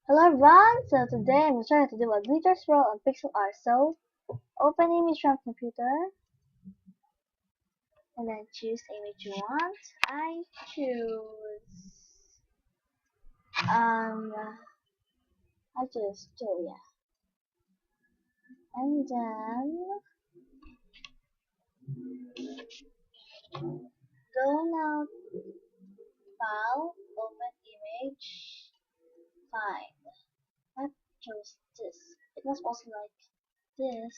Hello everyone, so today I'm trying to do a glitter swirl on pixel art. So open image from computer and then choose the image you want. I choose um Julia. And then go now file, open image, find. I chose this. It was also like this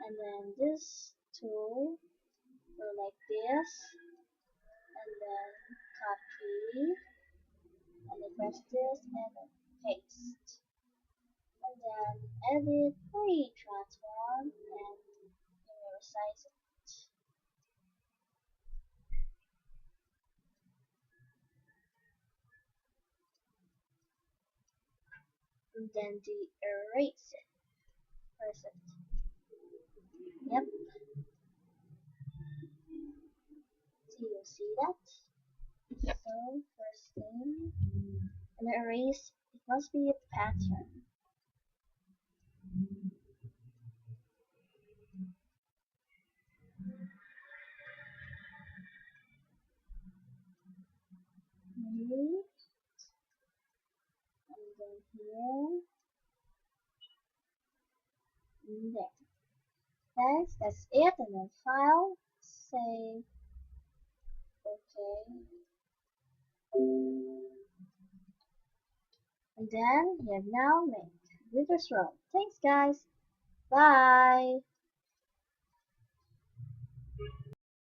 and then this tool go like this and then copy and then press this and then paste and then edit, transform and resize it and then erase it. Press it. Yep. So you see that? So first thing and erase it must be a pattern. And then here and there. Thanks, that's it, and then file, save, okay. And then you have now made glitter swirl. Thanks guys. Bye.